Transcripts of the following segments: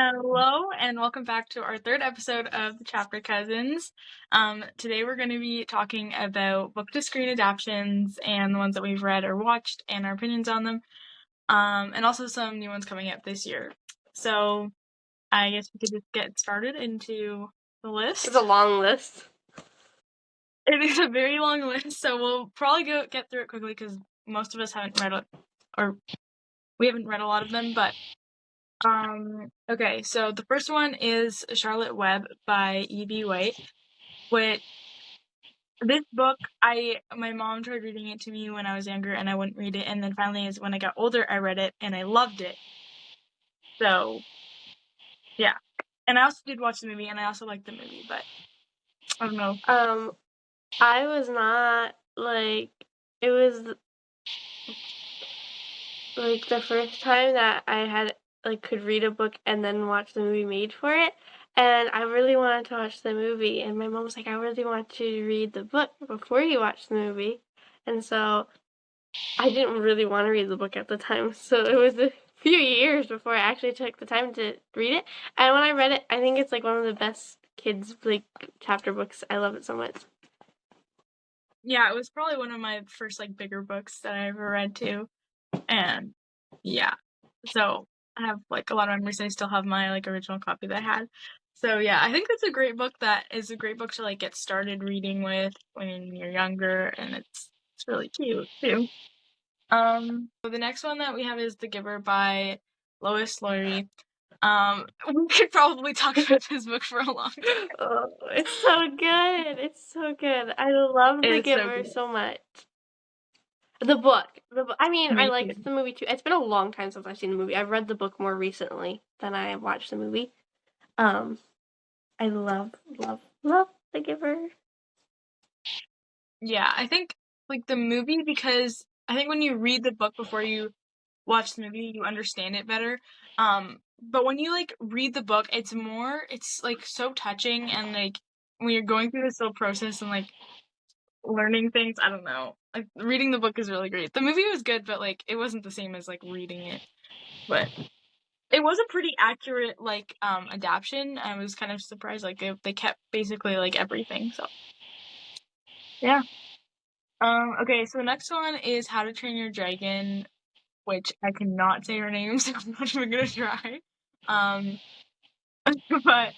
Hello, and welcome back to our third episode of the Chapter Cousins. Today we're going to be talking about book-to-screen adaptions and the ones that we've read or watched and our opinions on them, and also some new ones coming up this year. So I guess we could just get started into the list. It's a long list. It is a very long list, so we'll probably get through it quickly because most of us haven't read it, or we haven't read a lot of them, but okay, so the first one is Charlotte Webb by E.B. White, which this book, my mom tried reading it to me when I was younger and I wouldn't read it, and then finally when I got older I read it and I loved it. So, yeah. And I also did watch the movie and I also liked the movie, but I don't know. I was not, it was, the first time that I had, could read a book and then watch the movie made for it, and I really wanted to watch the movie, and my mom was like, I really want to read the book before you watch the movie, and so I didn't really want to read the book at the time, so it was a few years before I actually took the time to read it, and when I read it, I think it's, one of the best kids, chapter books. I love it so much. Yeah, it was probably one of my first, bigger books that I ever read, too. And, yeah. So, I have, a lot of memories. I still have my, original copy that I had. So, yeah, I think it's a great book that is a great book to, get started reading with when you're younger, and it's really cute, too. So the next one that we have is The Giver by Lois Lowry. We could probably talk about this book for a long time. Oh, it's so good. It's so good. I love The Giver so much. The book. I mean, I liked the movie too. It's been a long time since I've seen the movie. I've read the book more recently than I have watched the movie. I love The Giver. Yeah, I think the movie, because I think when you read the book before you watch the movie, you understand it better. But when you read the book, it's so touching, and when you're going through this whole process and learning things, I don't know. Reading the book is really great. The movie was good, but it wasn't the same as reading it. But it was a pretty accurate adaptation. I was kind of surprised. They kept basically everything. So yeah. Okay, so the next one is How to Train Your Dragon, which I cannot say her name, so I'm not even gonna try. But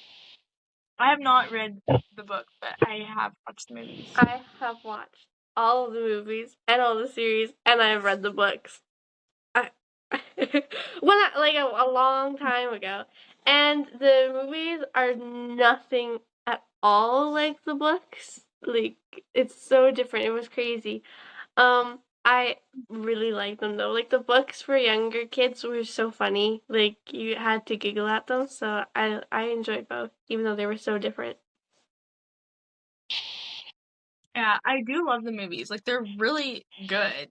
I have not read the book, but I have watched the movies. I have watched all of the movies and all the series, and I have read the books. A long time ago, and the movies are nothing at all like the books. It's so different. It was crazy. I really like them though. The books for younger kids were so funny. You had to giggle at them. So I enjoyed both, even though they were so different. Yeah, I do love the movies. They're really good,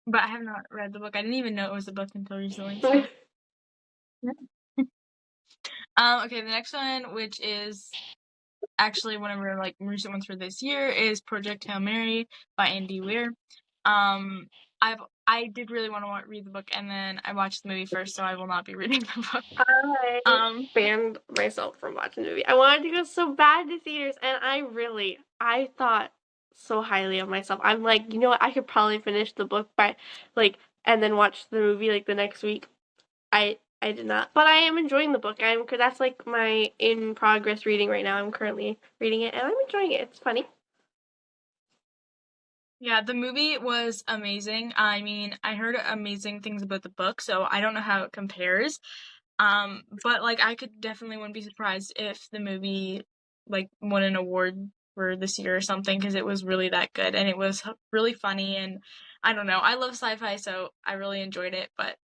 but I have not read the book. I didn't even know it was a book until recently. So. Okay, the next one, which is actually one of our recent ones for this year, is Project Hail Mary by Andy Weir. I did really want to read the book, and then I watched the movie first, so I will not be reading the book. I banned myself from watching the movie. I wanted to go so bad to theaters, and I thought so highly of myself. I'm like, you know what? I could probably finish the book by and then watch the movie the next week. I did not, but I am enjoying the book. Cause that's my in progress reading right now. I'm currently reading it, and I'm enjoying it. It's funny. Yeah, the movie was amazing. I mean, I heard amazing things about the book, so I don't know how it compares. But I wouldn't be surprised if the movie won an award for this year or something, because it was really that good and it was really funny, and I don't know. I love sci-fi, so I really enjoyed it. But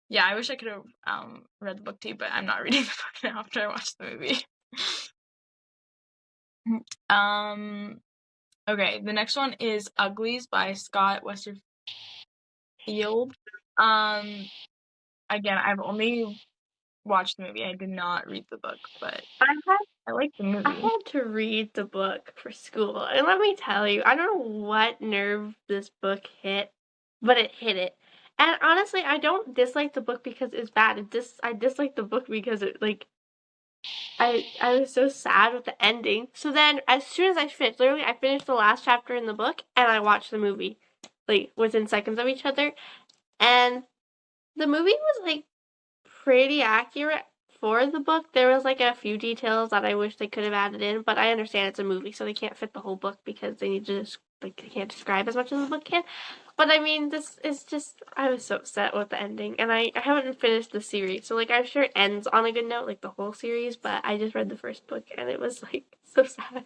yeah, I wish I could have read the book too, but I'm not reading the book now after I watched the movie. Okay, the next one is Uglies by Scott Westerfield. Again, I've only watched the movie. I did not read the book, but I like the movie. I had to read the book for school, and let me tell you, I don't know what nerve this book hit, but it hit it. And honestly, I don't dislike the book because it's bad. I dislike the book because it I was so sad with the ending. So then, as soon as I finished, literally, I finished the last chapter in the book, and I watched the movie, like within seconds of each other. And the movie was like pretty accurate for the book. There was like a few details that I wish they could have added in, but I understand it's a movie, so they can't fit the whole book because they need to just like they can't describe as much as the book can. But I mean, this is just I was so upset with the ending, and I haven't finished the series, so like I'm sure it ends on a good note, like the whole series. But I just read the first book, and it was like so sad.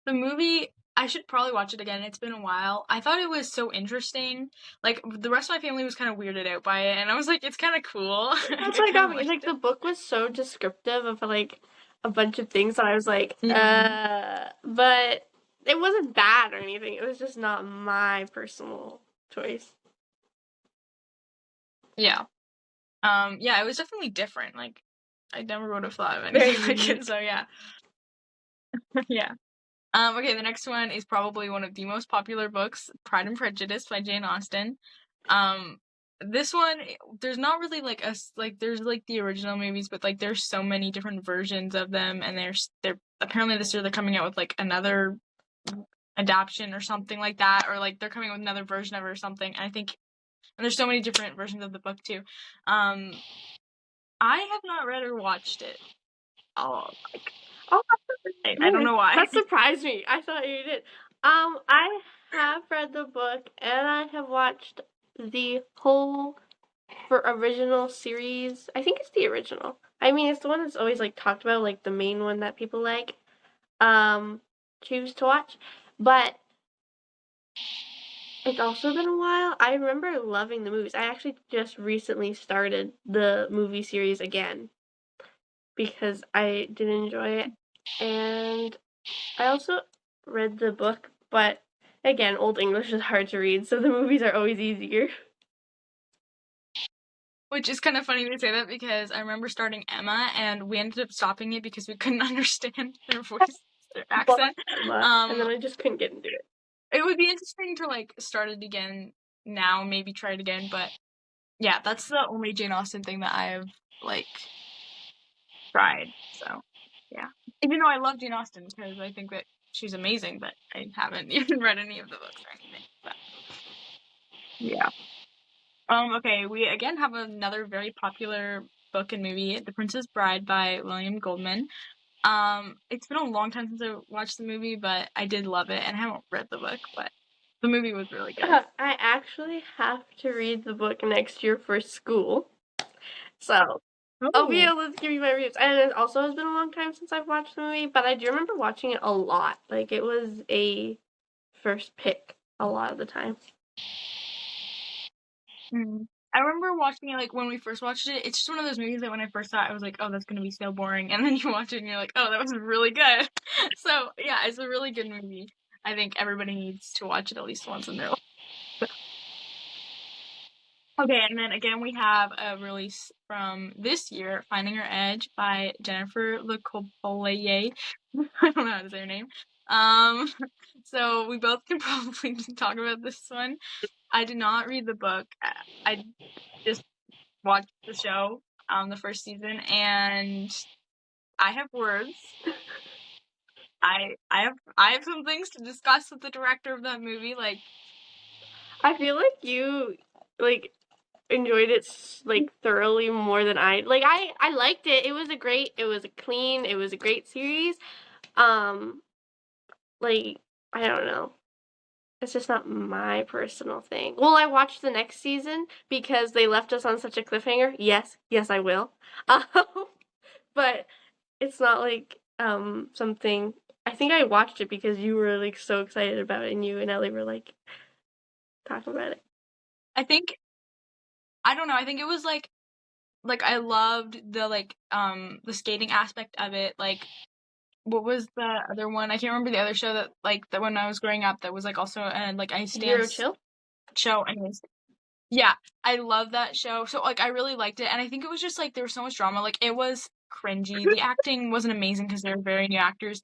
The movie, I should probably watch it again. It's been a while. I thought it was so interesting. Like the rest of my family was kind of weirded out by it, and I was like, it's kind of cool. That's I what kind got of me. liked Like it. the book was so descriptive of like a bunch of things that I was like, Mhm. but it wasn't bad or anything. It was just not my personal choice. Yeah. Yeah, it was definitely different. Like I never would have thought of Very anything like it. unique. So yeah, yeah. Okay, the next one is probably one of the most popular books, Pride and Prejudice by Jane Austen. Um, this one, there's not really like like there's like the original movies, but like there's so many different versions of them, and they're apparently this year they're coming out with like another adaptation or something like that, or like they're coming with another version of it or something. And I think and there's so many different versions of the book too. Um, I have not read or watched it. Oh, like Oh, I don't know why. that surprised me. I thought you did. I have read the book and I have watched the whole for original series. I think it's the original. I mean, it's the one that's always like talked about, like the main one that people like choose to watch. But it's also been a while. I remember loving the movies. I actually just recently started the movie series again because I did enjoy it. And I also read the book, but again, Old English is hard to read, so the movies are always easier. Which is kind of funny to say that because I remember starting Emma and we ended up stopping it because we couldn't understand their voice, their But accent. and then Um, I just couldn't get into it. it would be interesting to like start it again now, maybe try it again, but yeah, that's the only Jane Austen thing that I have like tried. So yeah, even though I love Jane Austen because I think that she's amazing, but I haven't even read any of the books or anything. But yeah. Okay, we again have another very popular book and movie, The Princess Bride by William Goldman. It's been a long time since I watched the movie, but I did love it, and I haven't read the book, but the movie was really good. I actually have to read the book next year for school, so I'll be Oh. able to give you my reviews. And it also has been a long time since I've watched the movie, but I do remember watching it a lot. Like it was a first pick a lot of the time. Mm. I remember watching it like when we first watched it. It's just one of those movies that when I first saw it, I was like, "Oh, that's gonna be so boring," and then you watch it and you're like, "Oh, that was really good." So yeah, it's a really good movie. I think everybody needs to watch it at least once in their life. Okay, and then again we have a release from this year, Finding Her Edge by Jennifer Lecopolier. I don't know how to say her name. Um, so we both can probably talk about this one. I did not read the book. I just watched the show, the first season, and I have words. I have some things to discuss with the director of that movie. Like, I feel like you like enjoyed it like thoroughly more than I like. I liked it. It was a clean, it was a great series. Um, like I don't know. It's just not my personal thing. Well, I watched the next season because they left us on such a cliffhanger. Yes, yes, I will. Um, but it's not like something. I think I watched it because you were like so excited about it, and you and Ellie were like talking about it. I think I don't know. I think it was like I loved the skating aspect of it. Like, what was the other one? I can't remember the other show that when I was growing up that was like also like ice Zero dance chill. show. Anyways, yeah, I love that show. So like I really liked it, and I think it was just like there was so much drama. Like it was cringy. The acting wasn't amazing because they were very new actors,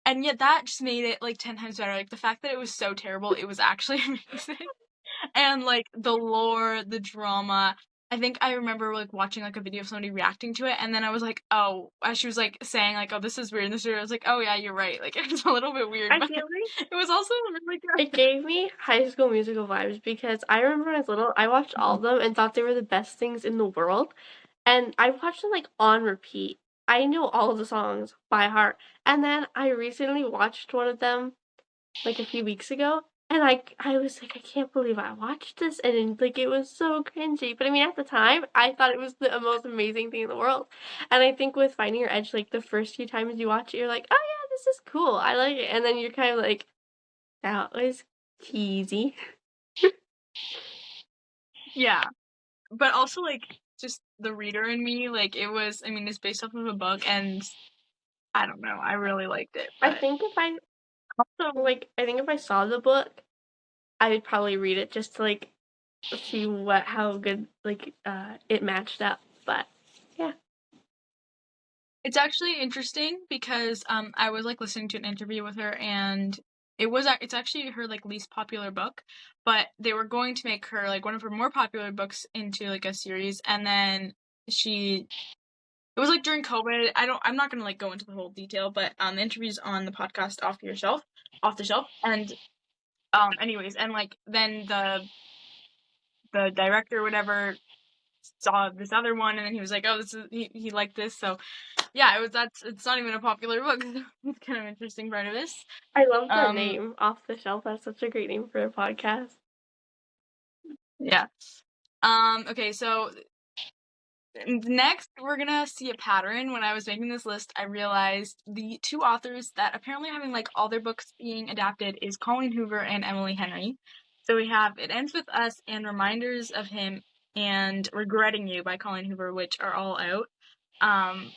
and yet that just made it like 10 times better. Like the fact that it was so terrible, it was actually amazing. And like the lore, the drama. I think I remember like watching like a video of somebody reacting to it, and then I was like, oh, as she was like saying like, oh, this is weird, and this is weird. I was like, oh yeah, you're right. Like it was a little bit weird, I but feel like it was also really it good. gave me High School Musical vibes because I remember when I was little, I watched all of them and thought they were the best things in the world. And I watched them like on repeat. I knew all of the songs by heart. And then I recently watched one of them like a few weeks ago, and I was like, I can't believe I watched this, and like it was so cringy. But I mean, at the time, I thought it was the most amazing thing in the world. And I think with Finding Your Edge, like the first few times you watch it, you're like, oh yeah, this is cool, I like it, and then you're kind of like, that was cheesy. Yeah, but also like just the reader in me, like it was. I mean, it's based off of a book, and I don't know, I really liked it, I but think if I also I think if I saw the book, I would probably read it just to like see what how good like it matched up. But yeah. it's actually interesting because I was like listening to an interview with her, and it's actually her like least popular book, but they were going to make her like one of her more popular books into like a series, and then she it was like during COVID. I'm not gonna like go into the whole detail, but the interviews on the podcast off the shelf, and anyways, and like then the director or whatever saw this other one, and then he was like, oh, this is he liked this, so yeah, it's not even a popular book. It's kind of interesting part of this. I love the Um, name Off the Shelf. That's such a great name for a podcast. yeah. Okay, so next we're gonna see a pattern. When I was making this list, I realized the two authors that apparently are having like all their books being adapted is Colleen Hoover and Emily Henry. So we have It Ends With Us and Reminders of Him and Regretting You by Colleen Hoover, which are all out. Um,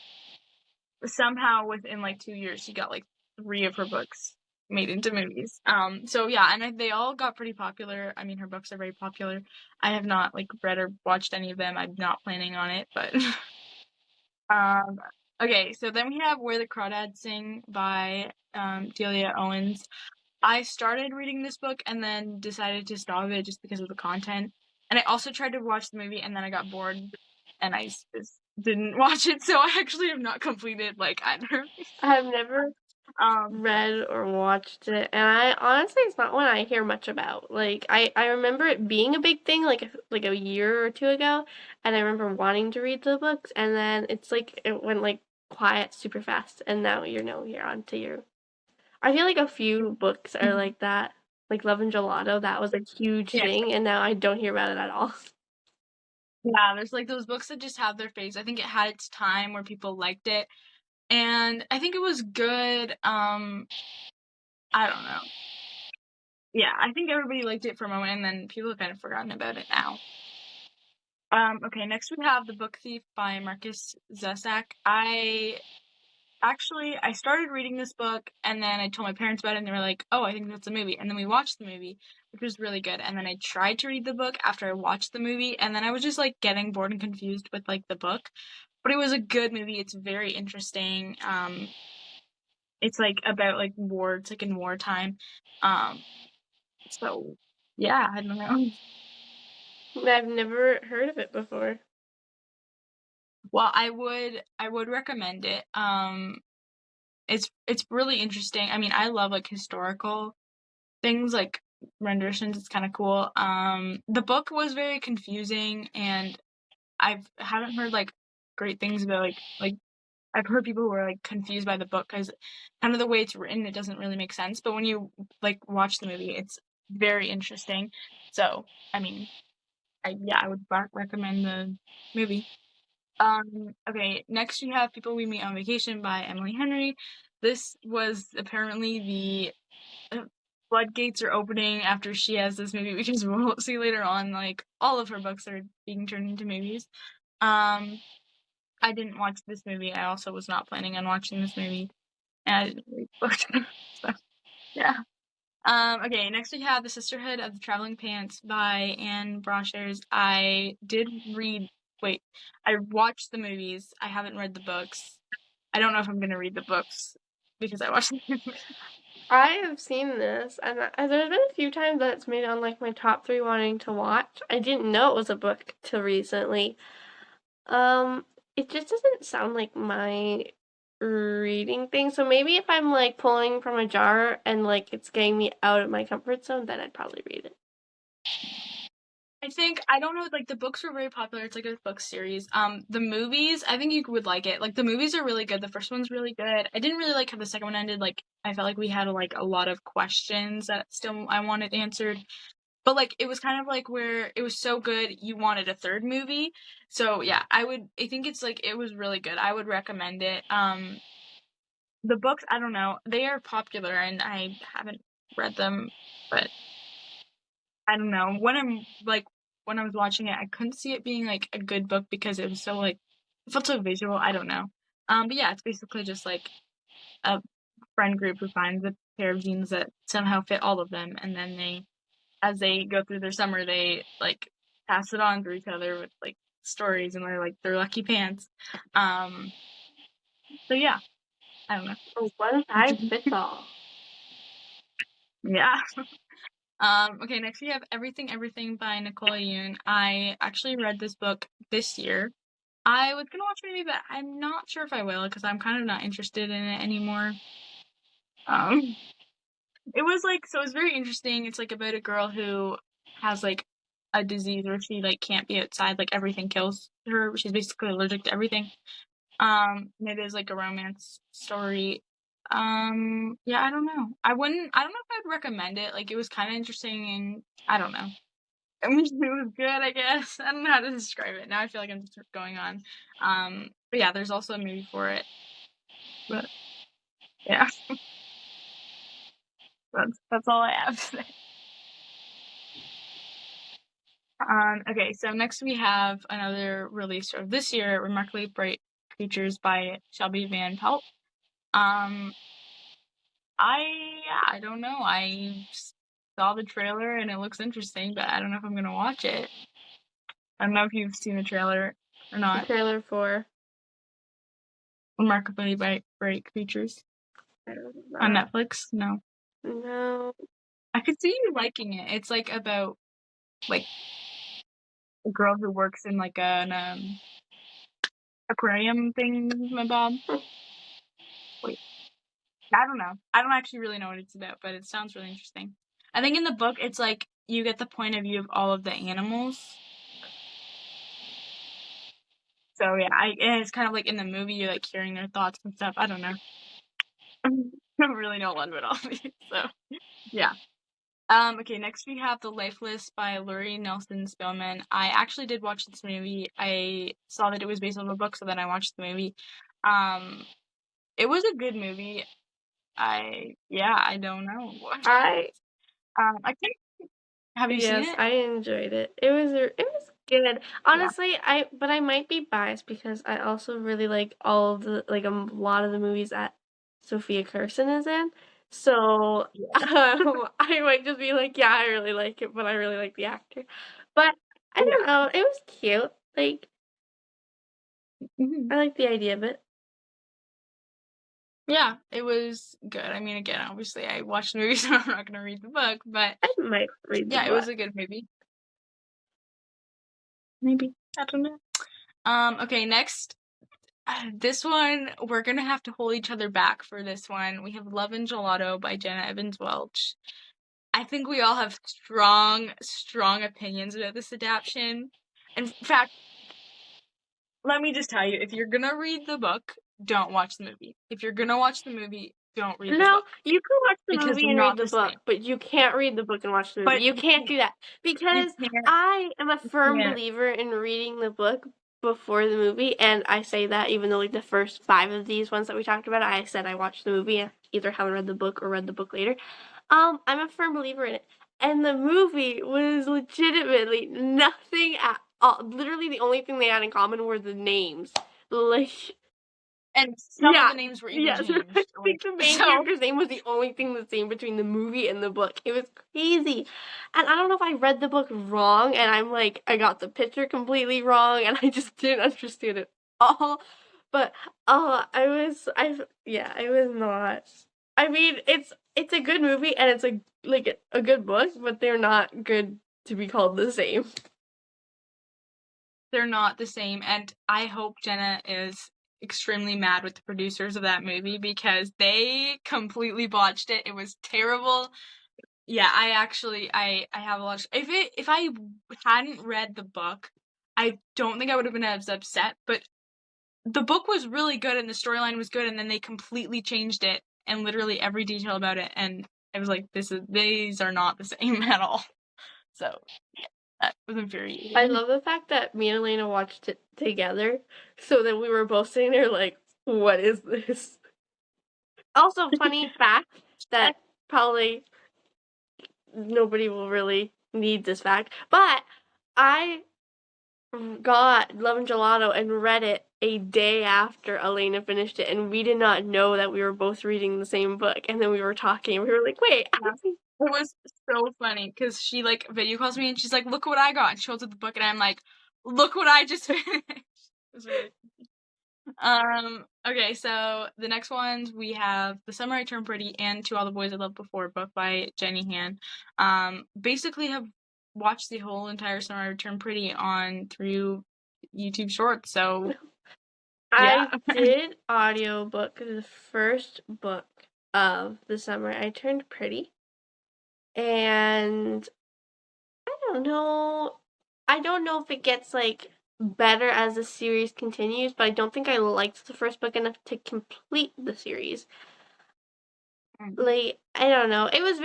somehow within like 2 years she got like three of her books made into movies. So yeah, and they all got pretty popular. I mean, her books are very popular. I have not like read or watched any of them. I'm not planning on it, but um okay, so then we have Where the Crawdads Sing by Delia Owens. I started reading this book and then decided to stop it just because of the content. And I also tried to watch the movie and then I got bored and I just didn't watch it, so I actually have not completed like either. I've never Um, read or watched it, and I honestly, it's not one I hear much about. Like I remember it being a big thing like a year or two ago, and I remember wanting to read the books, and then it's like it went like quiet super fast, and now you're on to your. I feel like a few books are like that. Like Love and Gelato, that was a huge yeah, thing, and now I don't hear about it at all. yeah. There's like those books that just have their phase. I think it had its time where people liked it, and I think it was good. I don't know. Yeah, I think everybody liked it for a moment, and then people have kind of forgotten about it now. Okay, next we have The Book Thief by Marcus Zusak. I started reading this book, and then I told my parents about it, and they were like, oh, I think that's a movie. And then we watched the movie, which was really good. And then I tried to read the book after I watched the movie, and then I was just like getting bored and confused with like the book. But it was a good movie. It's very interesting. It's like about like war. It's like in wartime. So yeah, I don't know. I've never heard of it before. Well, I would recommend it. It's really interesting. I mean, I love like historical things like renditions. It's kind of cool. The book was very confusing, and haven't heard like great things about like I've heard people who are like confused by the book because kind of the way it's written, it doesn't really make sense. But when you like watch the movie, it's very interesting. So I mean, I would recommend the movie. Okay, next we have People We Meet on Vacation by Emily Henry. This was apparently the floodgates are opening after she has this movie because we'll see later on, like, all of her books are being turned into movies. Um, I didn't watch this movie. I also was not planning on watching this movie, and I didn't read the book. So, yeah. Okay, next we have The Sisterhood of the Traveling Pants by Anne Brochers. I watched the movies. I haven't read the books. I don't know if I'm gonna read the books because I watched the movies. I have seen this, and there's been a few times that it's made on like my top 3 wanting to watch. I didn't know it was a book till recently. It just doesn't sound like my reading thing. So maybe if I'm like pulling from a jar and like it's getting me out of my comfort zone, then I'd probably read it. I think I don't know, like the books were very popular. It's like a book series. The movies, I think you would like it. Like the movies are really good. The first one's really good. I didn't really like how the second one ended. Like I felt like we had like a lot of questions that still I wanted answered. But like it was kind of like where it was so good you wanted a third movie. So yeah, I think it's like it was really good. I would recommend it. The books, I don't know. They are popular and I haven't read them, but I don't know. When I was watching it, I couldn't see it being like a good book because it was so like it felt so visual. I don't know. But yeah, it's basically just like a friend group who finds a pair of jeans that somehow fit all of them, and then as they go through their summer, they like pass it on to each other with like stories and they're like their lucky pants. So yeah, I don't know. Oh, one size fits all. Yeah. Okay, next we have Everything Everything by Nicole Yoon. I actually read this book this year. I was gonna watch the movie, but I'm not sure if I will because I'm kind of not interested in it anymore. It was like so. It was very interesting. It's like about a girl who has like a disease where she like can't be outside. Like everything kills her. She's basically allergic to everything. And it is like a romance story. Yeah, I don't know. I wouldn't. I don't know if I'd recommend it. Like it was kind of interesting, and I don't know. I mean, it was good, I guess. I don't know how to describe it. Now I feel like I'm just going on. But yeah, there's also a movie for it. But yeah, that's all I have to say. Okay, so next we have another release of this year, Remarkably Bright Creatures by Shelby Van Pelt. Um, I don't know. I saw the trailer and it looks interesting, but I don't know if I'm gonna watch it. I don't know if you've seen the trailer or The not. trailer for Remarkably Bright Creatures on Netflix. No. No. I could see you liking it. It's like about like a girl who works in like an aquarium thing, my Bob. Wait, I don't know. I don't actually really know what it's about, but it sounds really interesting. I think in the book it's like you get the point of view of all of the animals. So yeah, and it's kind of like in the movie you're like hearing their thoughts and stuff. I don't know. I don't really know one but all these. So yeah. Okay, next we have The Lifeless by Laurie Nelson Spillman. I actually did watch this movie. I saw that it was based on a book, so then I watched the movie. It was a good movie. I don't know. I think have you seen Yes, it? I enjoyed it. It was good. Yeah. Honestly, I might be biased because I also really like all of the like a lot of the movies that Sophia Carson is in. So I might just be like, yeah, I really like it, but I really like the actor. But I Yeah. don't know, it was cute. Like Mhm. I like the idea of it. Yeah, it was good. I mean, again, obviously I watched the movie, so I'm not gonna read the book, but I might read the yeah, it was book. a good movie. Maybe. I don't know. Okay, next. This one, we're gonna have to hold each other back for this one. We have Love and Gelato by Jenna Evans Welch. I think we all have strong opinions about this adaptation. In fact, let me just tell you, if you're gonna read the book, don't watch the movie. If you're gonna watch the movie, don't read the No, book. you can watch the Because movie they're and read not the the book, same. but you can't read the book and watch the movie. But You can't do that you because can't, I am a firm can't. believer in reading the book before the movie, and I say that even though like the first 5 of these ones that we talked about, I said I watched the movie and either haven't read the book or read the book later. I'm a firm believer in it. And the movie was legitimately nothing at all. Literally the only thing they had in common were the names. Like And some of yeah, the names were even yes. I changed. think the main So, character's name was the only thing the same between the movie and the book. It was crazy. And I don't know if I read the book wrong and I'm like, I got the picture completely wrong and I just didn't understand it all. But, it was not. I mean, it's a good movie and it's a good book, but they're not good to be called the same. They're not the same, and I hope Jenna is extremely mad with the producers of that movie because they completely botched it. It was terrible. Yeah, I have a lot of, if I hadn't read the book, I don't think I would have been as upset, but the book was really good and the storyline was good, and then they completely changed it and literally every detail about it, and I was like, these are not the same at all. So that was infuriating. I love the fact that me and Elena watched it together, so that we were both sitting there like, what is this? Also, funny fact that probably nobody will really need this fact, but I got Love and Gelato and read it a day after Elena finished it, and we did not know that we were both reading the same book. And then we were talking, and we were like, "Wait!" It was so funny because she like video calls me and she's like, "Look what I got," and she holds up the book, and I'm like, "Look what I just finished." It was really okay, so the next ones we have The Summer I Turned Pretty and To All the Boys I Loved Before, both by Jenny Han. Basically have watched the whole entire Summer I Turned Pretty on through YouTube Shorts, so yeah. I did audiobook the first book of The Summer I Turned Pretty, and I don't know. I don't know if it gets like better as the series continues, but I don't think I liked the first book enough to complete the series. Like, I don't know. It was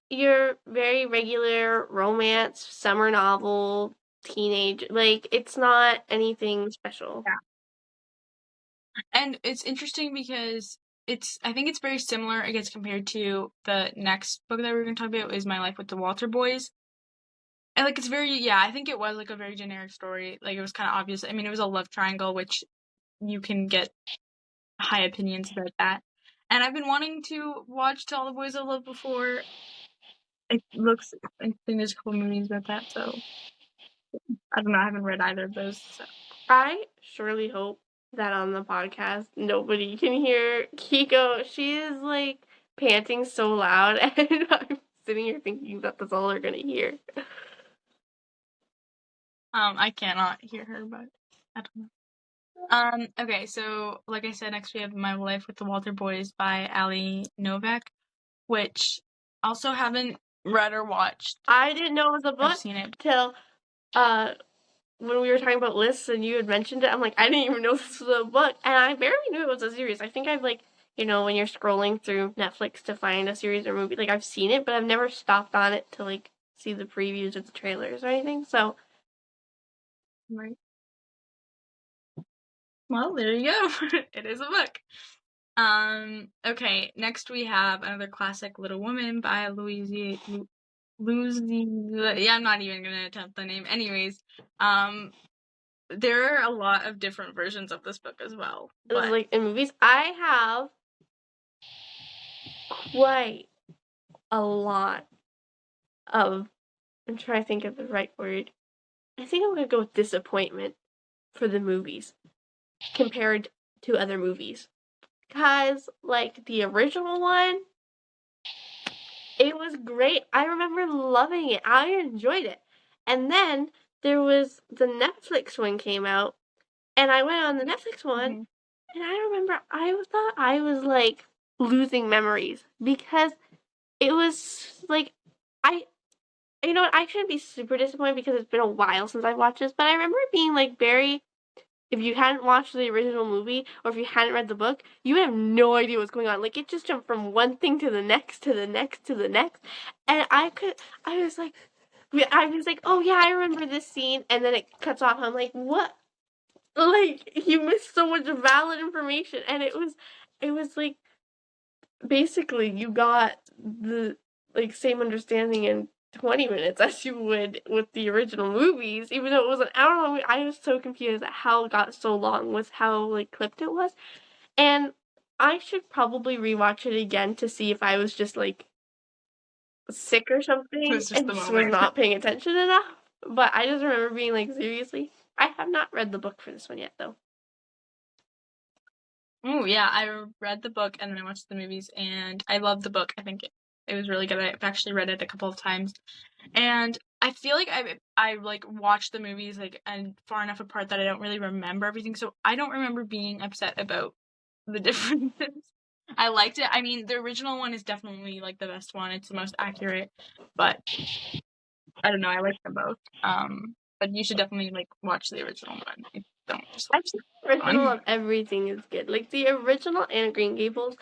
your very regular romance, summer novel, teenage. Like, it's not anything special. Yeah. And it's interesting because I think it's very similar, I guess, compared to the next book that we're going to talk about is My Life with the Walter Boys. And like it's very, yeah, I think it was like a very generic story. Like it was kind of obvious. I mean, it was a love triangle, which you can get high opinions about that. And I've been wanting to watch To All the Boys I Loved Before. I think there's a couple movies about that, so I don't know. I haven't read either of those. So. I surely hope that on the podcast nobody can hear Kiko. She is like panting so loud, and I'm sitting here thinking that that's all they're gonna hear. I cannot hear her, but I don't know. Okay, so like I said, next we have My Life with the Walter Boys by Ali Novak, which also haven't read or watched. I didn't know it was a book I've seen it till when we were talking about lists and you had mentioned it. I'm like, I didn't even know this was a book, and I barely knew it was a series. I think I've like, when you're scrolling through Netflix to find a series or movie, like I've seen it, but I've never stopped on it to like see the previews or the trailers or anything. So, right. Well, there you go. It is a book. Okay, next we have another classic, Little Woman by Louise. Yeah, I'm not even gonna attempt the name. Anyways, there are a lot of different versions of this book as well. But like in movies, I have quite a lot of. I'm trying to think of the right word. I think I'm gonna go with disappointment for the movies compared to other movies. Because, like, the original one, it was great. I remember loving it. I enjoyed it. And then there was the Netflix one came out, and I went on the Netflix one, and I remember I thought I was, like, losing memories. Because it was, like, you know what, I shouldn't be super disappointed because it's been a while since I've watched this, but I remember it being, like, very... If you hadn't watched the original movie or if you hadn't read the book, you would have no idea what's going on. Like, it just jumped from one thing to the next to the next to the next. And I was like, oh yeah, I remember this scene. And then it cuts off. I'm like, what? Like, you missed so much valid information. And it was like, basically, you got the, like, same understanding in 20 minutes as you would with the original movies, even though it was an hour long. I was so confused at how it got so long with how, like, clipped it was. And I should probably rewatch it again to see if I was just, like, sick or something and just was not paying attention enough. But I just remember being like, seriously? I have not read the book for this one yet, though. Oh yeah, I read the book and then I watched the movies, and I loved the book. I think it was really good. I've actually read it a couple of times, and I feel like I like watched the movies like and far enough apart that I don't really remember everything. So I don't remember being upset about the differences. I liked it. I mean, the original one is definitely like the best one. It's the most accurate, but I don't know. I like them both. But you should definitely like watch the original one. Don't just watch Actually, the the first original one. of everything is good. Like the original Anne Green Gables,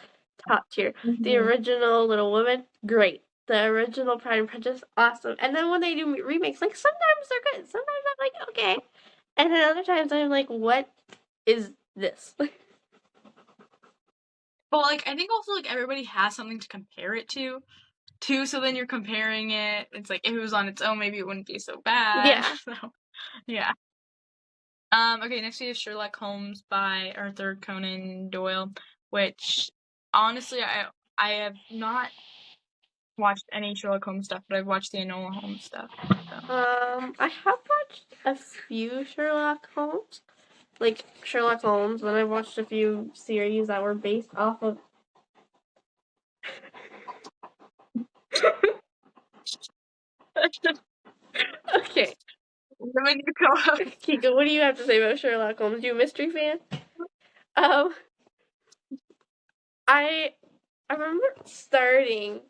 top tier. The Mhm. original Little Women, great. The original Pride and Prejudice, awesome. And then when they do remakes, like sometimes they're good. Sometimes I'm like, okay. And then other times I'm like, what is this? But like I think also like everybody has something to compare it to too, so then you're comparing it. It's like if it was on its own, maybe it wouldn't be so bad. Yeah. So yeah. Okay, next we have Sherlock Holmes by Arthur Conan Doyle, which honestly I have not watched any Sherlock Holmes stuff, but I've watched the Enola Holmes stuff. So. I have watched a few Sherlock Holmes. Like Sherlock Holmes, then I've watched a few series that were based off of Okay. Women you co-host. Kiko, what do you have to say about Sherlock Holmes? You a mystery fan? Um I remember starting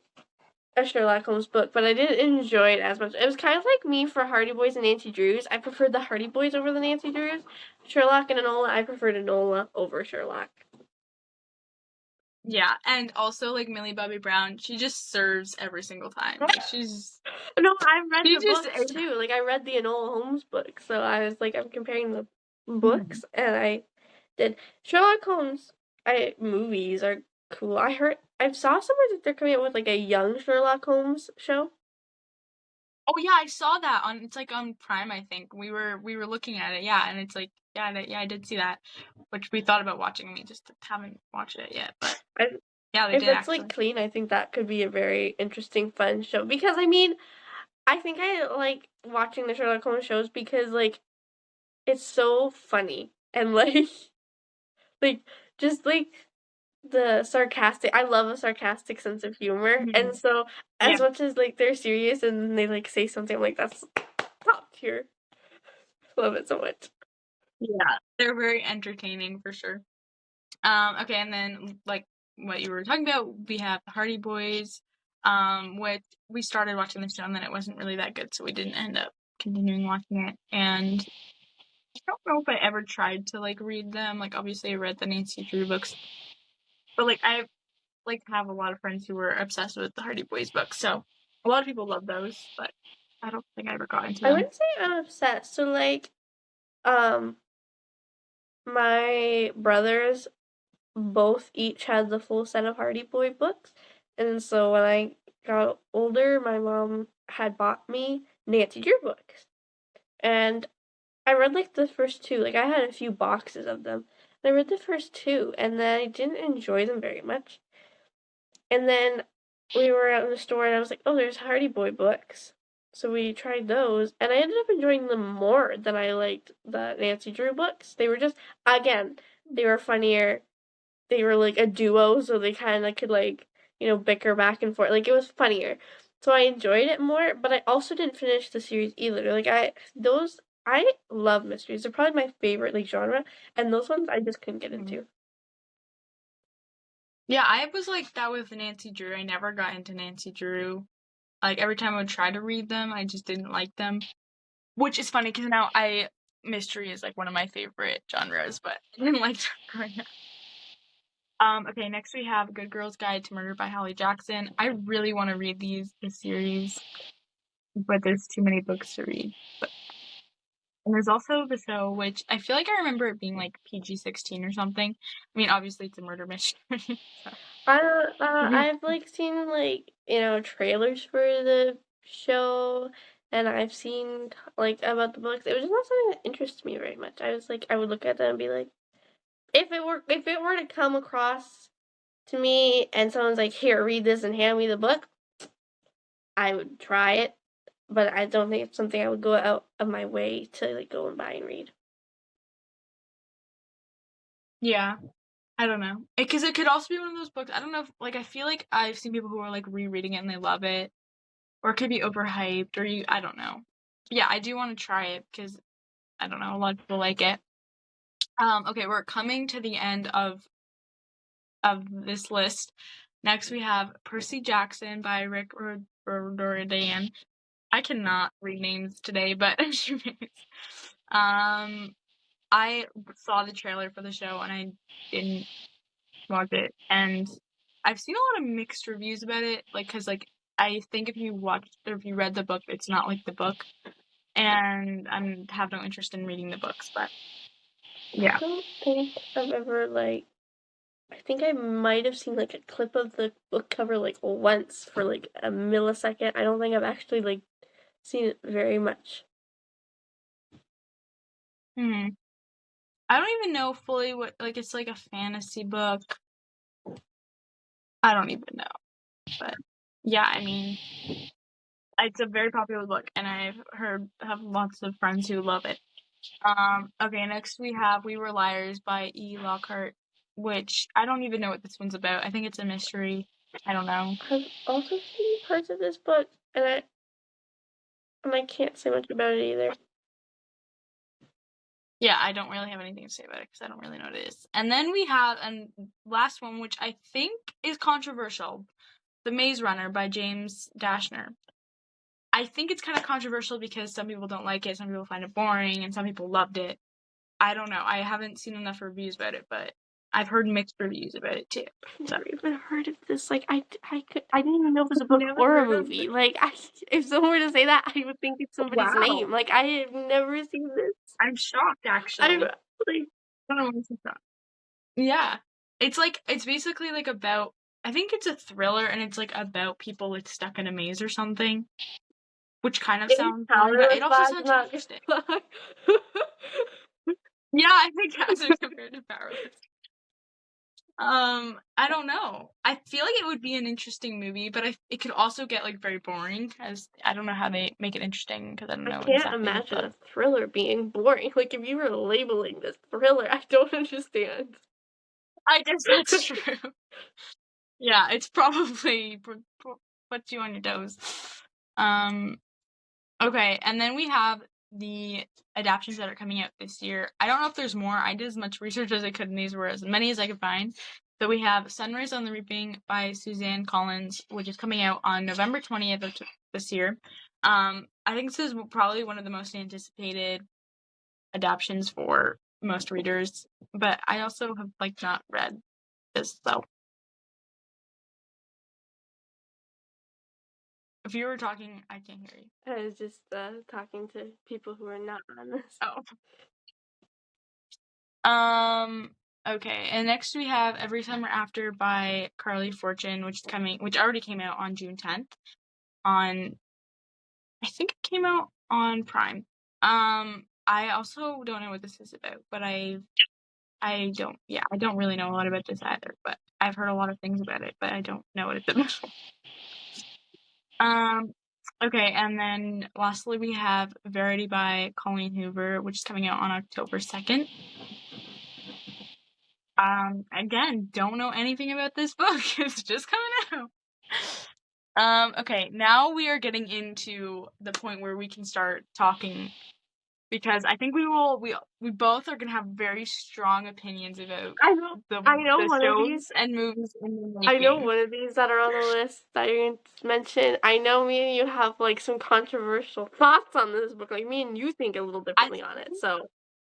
a Sherlock Holmes book, but I didn't enjoy it as much. It was kind of like me for Hardy Boys and Nancy Drews. I preferred the Hardy Boys over the Nancy Drews. Sherlock and Enola, I preferred Enola over Sherlock. Yeah, and also like Millie Bobby Brown, she just serves every single time. Like No, I read she the just books too. Like I read the Enola Holmes book, so I was like, I'm comparing the books, and I did Sherlock Holmes. I movies are cool. I saw somewhere that they're coming out with like a young Sherlock Holmes show. Oh yeah, I saw that on it's like on Prime, I think. We were looking at it, yeah, and it's like yeah, I did see that, which we thought about watching. We just haven't watched it yet, but I, yeah, they if did it's like actually. clean, I think that could be a very interesting, fun show. Because I mean, I think I like watching the Sherlock Holmes shows because like it's so funny and like like just like the sarcastic. I love a sarcastic sense of humor, Mhm. and so Yeah, as much as like they're serious and they like say something, I'm like that's top tier. Love it so much. yeah, they're very entertaining for sure. Okay, and then like what you were talking about, we have the Hardy Boys, which we started watching the show and then it wasn't really that good, so we didn't end up continuing watching it. And I don't know if I ever tried to like read them. Like obviously I read the Nancy Drew books, but like I like have a lot of friends who were obsessed with the Hardy Boys books, so a lot of people love those, but I don't think I ever got into I them. wouldn't say I'm obsessed. So like um my brothers both each had the full set of Hardy Boy books. And so when I got older, my mom had bought me Nancy Drew books. And I read like the first two. Like I had a few boxes of them. And I read the first two and then I didn't enjoy them very much. And then we were out in the store and I was like, oh, there's Hardy Boy books. So we tried those and I ended up enjoying them more than I liked the Nancy Drew books. They were just, again, they were funnier. They were like a duo, so they kind of could like, bicker back and forth. Like it was funnier. So I enjoyed it more, but I also didn't finish the series either. Like I love mysteries. They're probably my favorite like genre, and those ones I just couldn't get Mhm. into. Yeah, I was like that with Nancy Drew. I never got into Nancy Drew. Like every time I would try to read them, I just didn't like them. Which is funny because now mystery is like one of my favorite genres, but I didn't like them growing up. Okay, next we have Good Girl's Guide to Murder by Holly Jackson. I really want to read this series, but there's too many books to read. But and there's also the show, which I feel like I remember it being like PG-16 or something. I mean, obviously it's a murder mystery. So. I've like seen like trailers for the show, and I've seen like about the books. It was just not something that interests me very much. I was like, I would look at them and be like, if it were to come across to me and someone's like, here, read this and hand me the book, I would try it, but I don't think it's something I would go out of my way to like go and buy and read. Yeah. I don't know. Because it could also be one of those books. I don't know if, like, I feel like I've seen people who are like rereading it and they love it, or it could be overhyped, or I don't know. Yeah, I do want to try it because I don't know, a lot of people like it. Okay, we're coming to the end of this list. Next, we have Percy Jackson by Rick Riordan. I cannot read names today, but I saw the trailer for the show and I didn't watch it, and I've seen a lot of mixed reviews about it, like, because, like, I think if you watched or if you read the book, it's not like the book, and I have no interest in reading the books, but yeah. I don't think I've ever, like, I think I might have seen, like, a clip of the book cover, like, once for, like, a millisecond. I don't think I've actually, like, seen it very much. I don't even know fully what, like, it's like a fantasy book. I don't even know, but yeah, I mean, it's a very popular book, and I've have lots of friends who love it. Okay, next we have We Were Liars by E. Lockhart, which I don't even know what this one's about. I think it's a mystery. I don't know. I've also seen parts of this book, and I can't say much about it either. Yeah, I don't really have anything to say about it because I don't really know what it is. And then we have a last one, which I think is controversial, The Maze Runner by James Dashner. I think it's kind of controversial because some people don't like it, some people find it boring, and some people loved it. I don't know. I haven't seen enough reviews about it, but I've heard mixed reviews about it too. I've So. never even heard of this. Like, I didn't even know it was a book Never or a heard of movie. it. Like, if someone were to say that, I would think it's somebody's Wow. name. Like, I have never seen this. I'm shocked, actually. I'm like, I don't know what to say. Yeah. It's basically like about, I think it's a thriller and it's like about people like stuck in a maze or something, which kind of sounds boring, but it also sounds interesting. Yeah, I think cats are compared to powerless. I don't know. I feel like it would be an interesting movie, but it could also get like very boring because I don't know how they make it interesting because I don't know I can't exactly imagine a thriller being boring. Like, if you were labeling this thriller, I don't understand. I guess that's true. Yeah, it's probably puts you on your toes. Okay, and then we have the adaptions that are coming out this year. I don't know if there's more. I did as much research as I could, and these were as many as I could find. So we have Sunrise on the Reaping by Suzanne Collins, which is coming out on November 20th of this year. I think this is probably one of the most anticipated adaptions for most readers, but I also have like not read this, so if you were talking, I can't hear you. I was just talking to people who are not on this. Oh. Okay, and next we have Every Summer After by Carly Fortune, which already came out on June 10th. I think it came out on Prime. I also don't know what this is about, but I don't really know a lot about this either, but I've heard a lot of things about it, but I don't know what it's about. Okay, and then lastly we have Verity by Colleen Hoover, which is coming out on October 2nd. Again, don't know anything about this book. It's just coming out. Okay, now we are getting into the point where we can start talking, because I think we both are gonna have very strong opinions about I know the one of shows these. and movies in the I know making. one of these that are on the list that you're going to mention. I know me and you have like some controversial thoughts on this book. Like, me and you think a little differently on it. So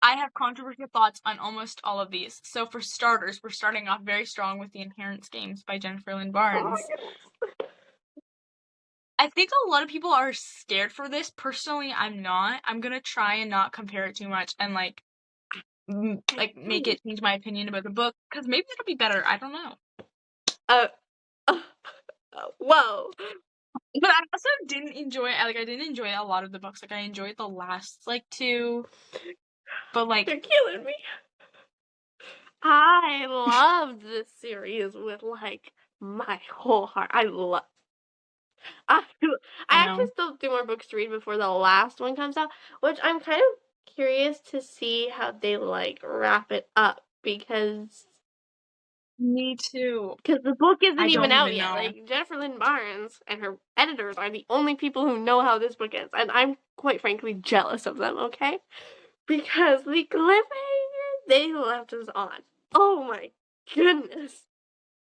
I have controversial thoughts on almost all of these. So for starters, we're starting off very strong with The Inheritance Games by Jennifer Lynn Barnes. I think a lot of people are scared for this. Personally, I'm not. I'm gonna try and not compare it too much and like make it change my opinion about the book, because maybe it'll be better. I don't know. Whoa. But I also didn't enjoy it. Like, I didn't enjoy a lot of the books. Like, I enjoyed the last like two, but like You're killing me. I loved this series with like my whole heart. I actually still do more books to read before the last one comes out, which I'm kind of curious to see how they like wrap it up, because Me too. Because the book isn't I even don't out even yet. know. Like, Jennifer Lynn Barnes and her editors are the only people who know how this book ends. And I'm quite frankly jealous of them, okay? Because the cliffhanger they left us on. Oh my goodness.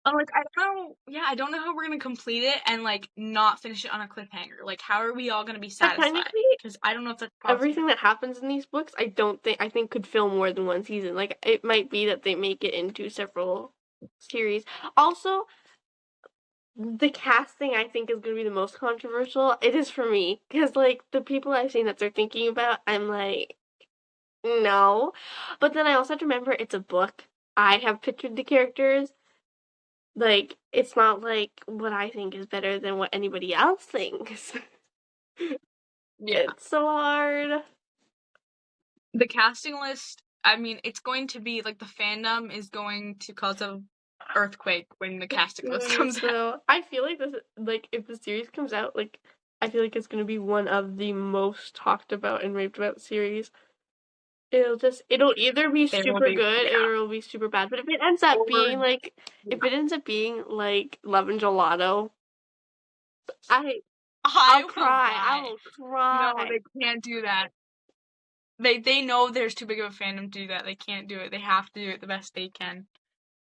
Oh, like, I don't know. Yeah, I don't know how we're gonna complete it and, like, not finish it on a cliffhanger. Like, how are we all gonna be satisfied? Technically, Because I don't know if that's possible. everything that happens in these books, I think could fill more than one season. Like, it might be that they make it into several series. Also, the casting I think is going to be the most controversial. It is for me because like the people I've seen that they're thinking about, I'm like, no. But then I also have to remember it's a book. I have pictured the characters. Like, it's not like what I think is better than what anybody else thinks. Yeah. It's so hard. The casting list, I mean, it's going to be, like, the fandom is going to cause a earthquake when the casting list comes out. So I feel like this, like, if the series comes out, like, I feel like it's going to be one of the most talked about and raved about series. It'll either be super good or it'll be super bad. But if it ends up being like, if it ends up being like Love and Gelato, I'll cry. I will cry. No, they can't do that. They know there's too big of a fandom to do that. They can't do it. They have to do it the best they can.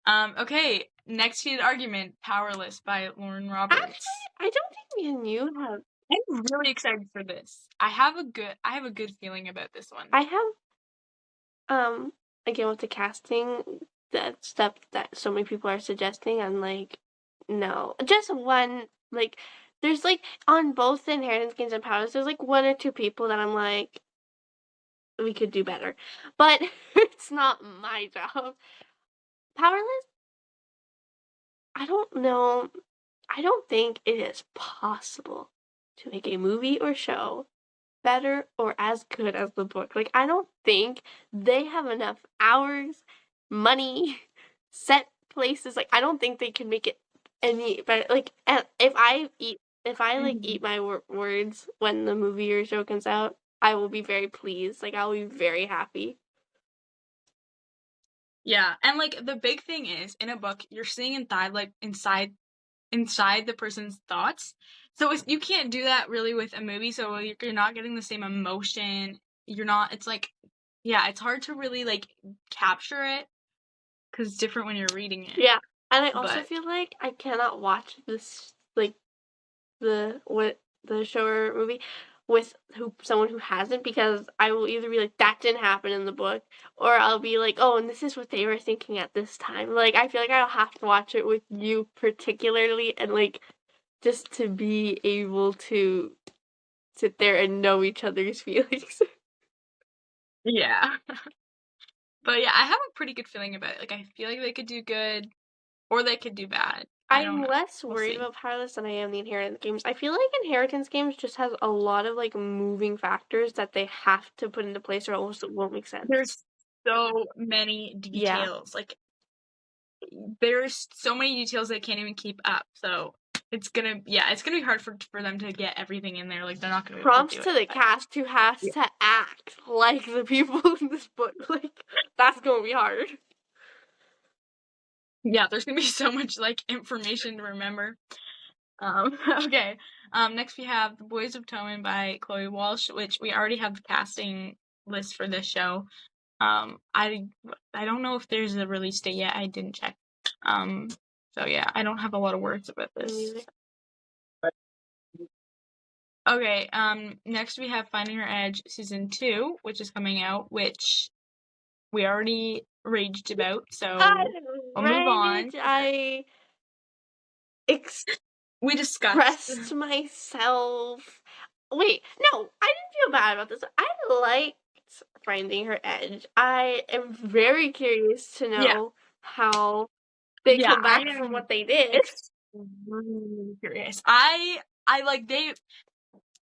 Okay, next heated argument, Powerless by Lauren Roberts. Actually, I don't think me and you have. I'm really excited for this. I have a good feeling about this one. I have again with the casting, that stuff that so many people are suggesting, I'm like, no. Just one, like, there's like on both the Inheritance Games and Powerless, there's like one or two people that I'm like, we could do better. But it's not my job. Powerless, I don't know. I don't think it is possible to make a movie or show better or as good as the book. Like, I don't think they have enough hours, money, set places. Like, I don't think they can make it any better. Like, if I eat my words when the movie or show comes out, I will be very pleased. Like, I'll be very happy. Yeah, and like the big thing is in a book, you're seeing inside the person's thoughts. So you can't do that really with a movie. So you're not getting the same emotion. You're not. It's like, yeah, it's hard to really like capture it because it's different when you're reading it. Yeah, and I also feel like I cannot watch this like the show or movie with someone who hasn't, because I will either be like, that didn't happen in the book, or I'll be like, oh, and this is what they were thinking at this time. Like, I feel like I'll have to watch it with you particularly, and like just to be able to sit there and know each other's feelings. Yeah. But yeah, I have a pretty good feeling about it. Like, I feel like they could do good or they could do bad. I'm less worried about Powerless than I am the Inheritance Games. I feel like Inheritance Games just has a lot of like moving factors that they have to put into place or else it won't make sense. There's so many details. Yeah. Like, there's so many details they can't even keep up. So it's gonna be hard for them to get everything in there. Like, they're not gonna prompts to the cast who has to act like the people in this book. Like, that's gonna be hard. Yeah, there's gonna be so much like information to remember. Okay. Next we have The Boys of Tommen by Chloe Walsh, which we already have the casting list for this show. I don't know if there's a release date yet. I didn't check. So yeah, I don't have a lot of words about this. Okay, next we have Finding Her Edge Season 2, which is coming out, which we already raged about, so we'll move on. We discussed myself. Wait, no, I didn't feel bad about this. I liked Finding Her Edge. I am very curious to know how they come back from what they did. Extremely curious.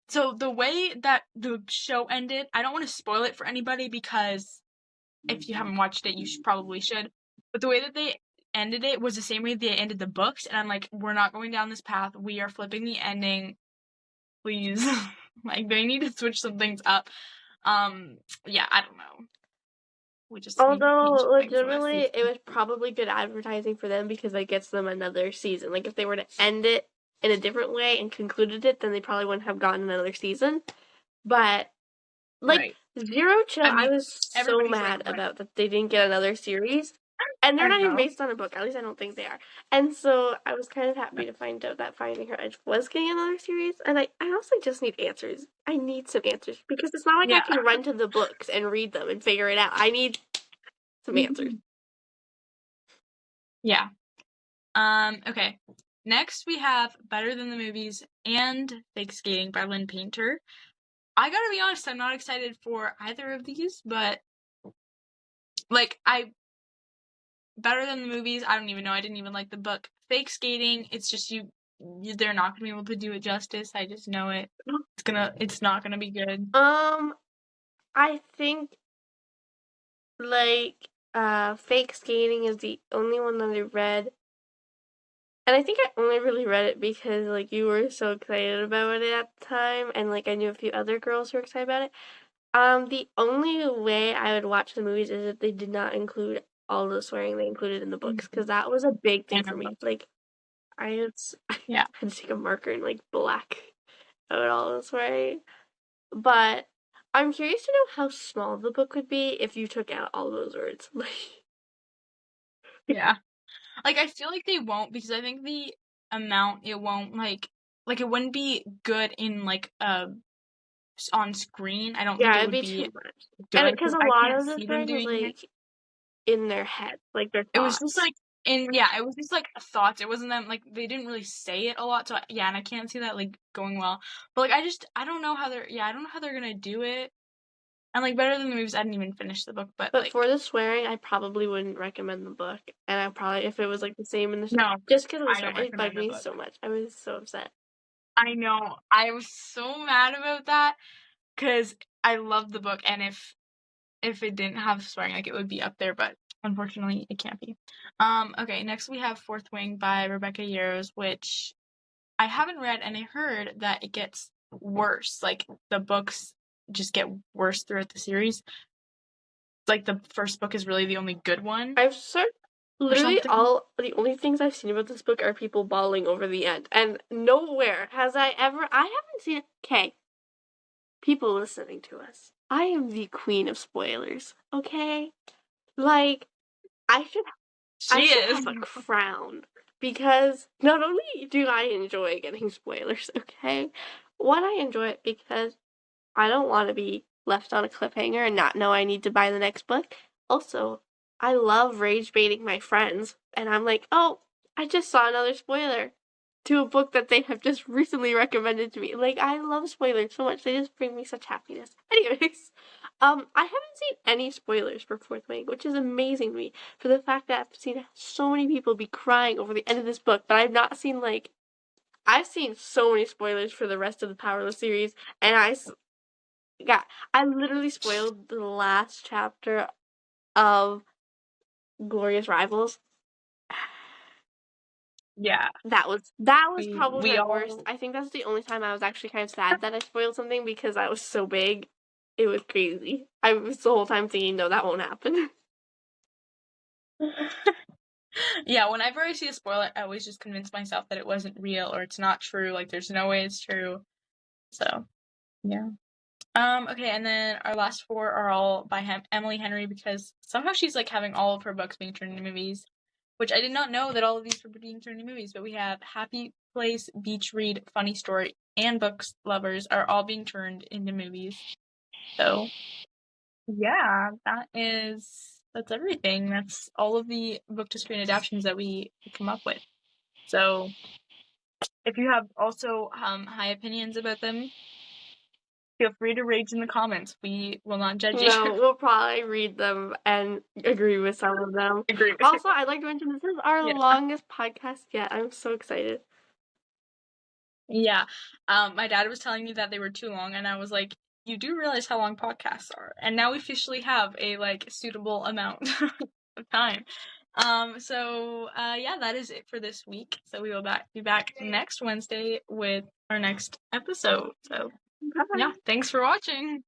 So the way that the show ended, I don't want to spoil it for anybody because if you haven't watched it, you probably should. But the way that they ended it was the same way they ended the books, and I'm like, we're not going down this path. We are flipping the ending. Please. Like, they need to switch some things up. Yeah, I don't know. we just need Although, things from this legitimately, season. it was probably good advertising for them because that gets them another season. Like, if they were to end it in a different way and concluded it, then they probably wouldn't have gotten another season. But, like, Right. Zero Chill, I I mean, was so everybody's like, mad right. about that they didn't get another series. And they're I not even know. based on a book. At least I don't think they are. And so I was kind of happy to find out that Finding Her Edge was getting another series. And I honestly just need answers. I need some answers because it's not like I Yeah. can run to the books and read them and figure it out. I need some answers. Yeah. Okay. Next we have Better Than the Movies and Fake Skating by Lynn Painter. I gotta be honest, I'm not excited for either of these, but like Better Than the Movies, I don't even know. I didn't even like the book. Fake Skating, it's just they're not gonna be able to do it justice. I just know it. It's not gonna be good. I think like Fake Skating is the only one that I read. And I think I only really read it because like you were so excited about it at the time and like I knew a few other girls who were excited about it. The only way I would watch the movies is if they did not include all the swearing they included in the books because that was a big I thing for me. know. Like I Yeah. had to take a marker and like black out all the swearing. But I'm curious to know how small the book would be if you took out all those words. Yeah. Like I feel like they won't because I think the amount it won't like it wouldn't be good in like on screen. I don't think Yeah, it it'd would be too be much. And good because because a I lot can't of the see them swearing was doing it. like in their head, like their It was just thoughts. like it was just like thoughts. It wasn't them like they didn't really say it a lot. So yeah, and I can't see that like going well. But like I don't know how I don't know how they're gonna do it. And like Better Than the Movies, I didn't even finish the book, but But like for the swearing, I probably wouldn't recommend the book. And I probably, if it was like the same in the no, just because of the I swearing, don't it bugged recommend the me book. so much. I was so upset. I know. I was so mad about that because I loved the book, and if it didn't have swearing, like it would be up there, but unfortunately, it can't be. Okay, next we have Fourth Wing by Rebecca Yarros, which I haven't read, and I heard that it gets worse. Like the books just get worse throughout the series. Like the first book is really the only good one, I've searched or literally something. all the only things I've seen about this book are people bawling over the end. And nowhere has I haven't seen it. Okay. People listening to us. I am the queen of spoilers, okay? Like, I should I She should is. have a crown because not only do I enjoy getting spoilers, okay? One, I enjoy it because I don't want to be left on a cliffhanger and not know I need to buy the next book. Also, I love rage baiting my friends, and I'm like, oh, I just saw another spoiler to a book that they have just recently recommended to me. Like, I love spoilers so much; they just bring me such happiness. Anyways, I haven't seen any spoilers for Fourth Wing, which is amazing to me for the fact that I've seen so many people be crying over the end of this book, but I've not seen like I've seen so many spoilers for the rest of the Powerless series, and I literally spoiled the last chapter of Glorious Rivals. Yeah. That was probably We my worst. all I think that's the only time I was actually kind of sad that I spoiled something because I was so big. It was crazy. I was the whole time thinking, no, that won't happen. yeah, whenever I see a spoiler, I always just convince myself that it wasn't real or it's not true. Like, there's no way it's true. So, yeah. Okay, and then our last four are all by Emily Henry because somehow she's like having all of her books being turned into movies, which I did not know that all of these were being turned into movies. But we have Happy Place, Beach Read, Funny Story, and Books Lovers are all being turned into movies. So, yeah, that's everything. That's all of the book to screen adaptations that we come up with. So, if you have also high opinions about them, feel free to rage in the comments. We will not judge you. No, we'll probably read them and agree with some of them. Agree. Also, I'd like to mention this is our Yeah. longest podcast yet. I'm so excited. Yeah. My dad was telling me that they were too long, and I was like, you do realize how long podcasts are. And now we officially have a like suitable amount of time. Yeah, that is it for this week. So we will be back next Wednesday with our next episode. So Bye. yeah, thanks for watching.